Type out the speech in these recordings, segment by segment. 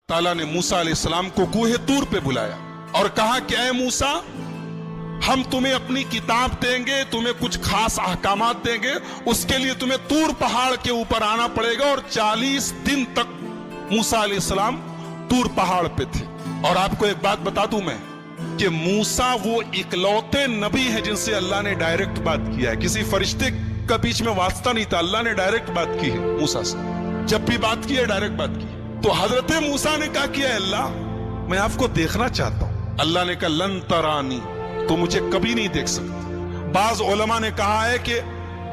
ताला ने मूसा अलैहिस्सलाम को कूहे तूर पे बुलाया और कहा कि ऐ मूसा, हम तुम्हें अपनी किताब देंगे, तुम्हें कुछ खास अहकामात देंगे, उसके लिए तुम्हें तूर पहाड़ के ऊपर आना पड़ेगा। और 40 दिन तक मूसा अलैहिस्सलाम तूर पहाड़ पे थे। और आपको एक बात बता दूं मैं कि मूसा वो इकलौते नबी हैं जिनसे अल्लाह ने डायरेक्ट बात किया है। किसी फरिश्ते का बीच में वास्ता नहीं था, अल्लाह ने डायरेक्ट बात की है मूसा से। जब भी बात की है डायरेक्ट बात की है। तो हजरत मूसा ने कहा कि अल्लाह, मैं आपको देखना चाहता हूं। अल्लाह ने कहा लन तरानी, तो मुझे कभी नहीं देख सकते। बाज उलमा ने कहा है कि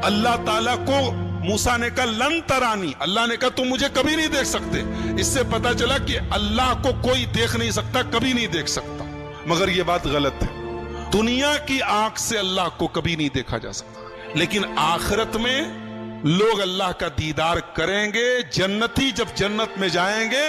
अल्लाह ताला को मूसा ने कहा लन तरानी, अल्लाह ने कहा तुम मुझे कभी नहीं देख सकते। इससे पता चला कि अल्लाह को कोई देख नहीं सकता, कभी नहीं देख सकता। मगर यह बात गलत है। दुनिया की आंख से अल्लाह को कभी नहीं देखा जा सकता, लेकिन आखिरत में लोग अल्लाह का दीदार करेंगे। जन्नती जब जन्नत में जाएंगे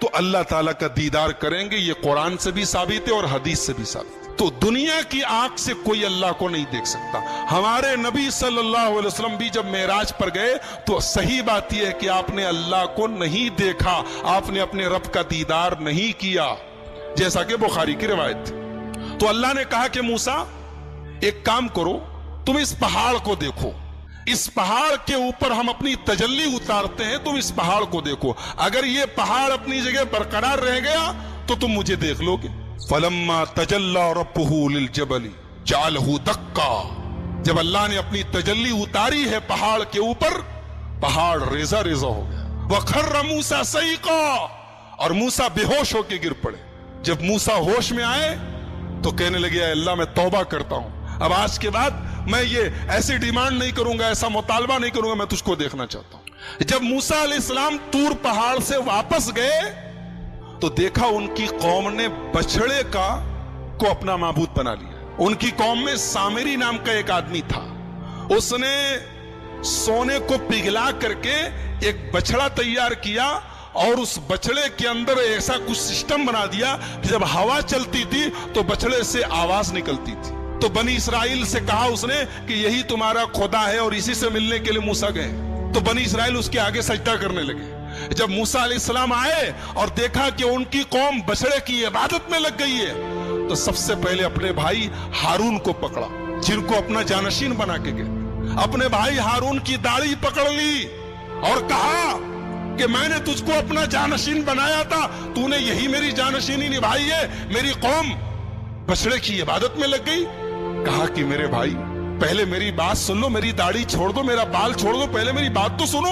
तो अल्लाह ताला का दीदार करेंगे। ये कुरान से भी साबित है और हदीस से भी साबित है। तो दुनिया की आंख से कोई अल्लाह को नहीं देख सकता। हमारे नबी सल्लल्लाहु अलैहि वसल्लम भी जब मेराज पर गए तो सही बात यह है कि आपने अल्लाह को नहीं देखा, आपने अपने रब का दीदार नहीं किया, जैसा कि बुखारी की रिवायत थी। तो अल्लाह ने कहा कि मूसा, एक काम करो, तुम इस पहाड़ को देखो, इस पहाड़ के ऊपर हम अपनी तजल्ली उतारते हैं, तुम इस पहाड़ को देखो। अगर ये पहाड़ अपनी जगह बरकरार रह गया तो तुम मुझे देख लोगे। फलम्मा तजल्ला रब्बुहु लिलजबली जअलहु दक्का, जब अल्लाह ने अपनी तजल्ली उतारी है पहाड़ के ऊपर, पहाड़ रेजा रेजा हो गया। वखर्र मूसा सईका, और मूसा बेहोश होकर गिर पड़े। जब मूसा होश में आए तो कहने लगे अल्लाह, मैं तौबा करता हूं, अब आज के बाद मैं ये ऐसी डिमांड नहीं करूंगा, ऐसा मुतालबा नहीं करूंगा, मैं तुझको देखना चाहता हूं। जब मूसा अलैहिस्सलाम तूर पहाड़ से वापस गए तो देखा उनकी कौम ने बछड़े को अपना माबूद बना लिया। उनकी कौम में सामिरी नाम का एक आदमी था, उसने सोने को पिघला करके एक बछड़ा तैयार किया और उस बछड़े के अंदर ऐसा कुछ सिस्टम बना दिया कि जब हवा चलती थी तो बछड़े से आवाज निकलती थी। तो बनी इसराइल से कहा उसने कि यही तुम्हारा खुदा है, और इसी से मिलने के लिए मूसा गए। तो बनी इसराइल उसके आगे सजदा करने लगे। जब मूसा अलैहिस्सलाम आए और देखा कि उनकी कौम बछड़े की इबादत में लग गई है, तो सबसे पहले अपने भाई हारून को पकड़ा, जिनको अपना जानशीन बना के गए। अपने भाई हारून की दाढ़ी पकड़ ली और कहा कि मैंने तुझको अपना जानशीन बनाया था, तूने यही मेरी जानशीनी निभाई है, मेरी कौम बछड़े की इबादत में लग गई। कहा कि मेरे भाई, पहले मेरी बात सुन लो, मेरी दाढ़ी छोड़ दो, मेरा बाल छोड़ दो, पहले मेरी बात तो सुनो।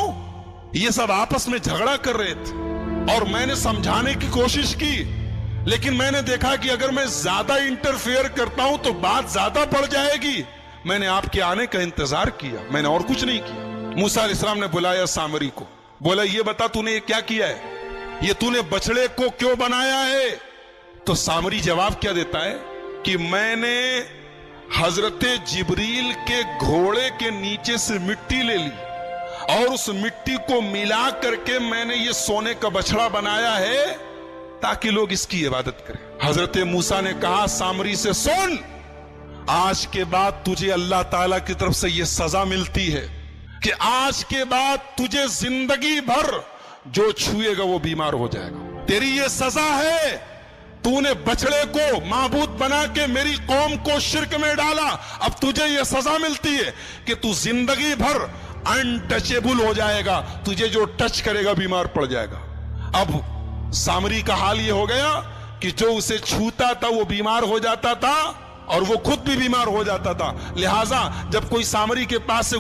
ये सब आपस में झगड़ा कर रहे थे और मैंने समझाने की कोशिश की, लेकिन मैंने देखा कि अगर मैं ज्यादा इंटरफेयर करता हूं तो बात ज्यादा बढ़ जाएगी। मैंने आपके आने का इंतजार किया, मैंने और कुछ नहीं किया। मूसा अलैहिस्सलाम ने बुलाया सामरी को, बोला ये बता तूने ये क्या किया है, ये तूने बछड़े को क्यों बनाया है? तो सामरी जवाब क्या देता है कि मैंने हजरत जिब्रील के घोड़े के नीचे से मिट्टी ले ली और उस मिट्टी को मिला करके मैंने ये सोने का बछड़ा बनाया है ताकि लोग इसकी इबादत करें। हजरत मूसा ने कहा सामरी से, सुन, आज के बाद तुझे अल्लाह ताला की तरफ से ये सजा मिलती है कि आज के बाद तुझे जिंदगी भर जो छुएगा वो बीमार हो जाएगा। तेरी ये सजा है, तूने बछड़े को माबूद बना के मेरी कौम को शिर्क में डाला। अब तुझे यह सजा मिलती है कि तू जिंदगी भर अनटचेबल हो जाएगा, तुझे जो टच करेगा बीमार पड़ जाएगा। अब सामरी का हाल यह हो गया कि जो उसे छूता था वो बीमार हो जाता था और वो खुद भी बीमार हो जाता था। लिहाजा जब कोई सामरी के पास से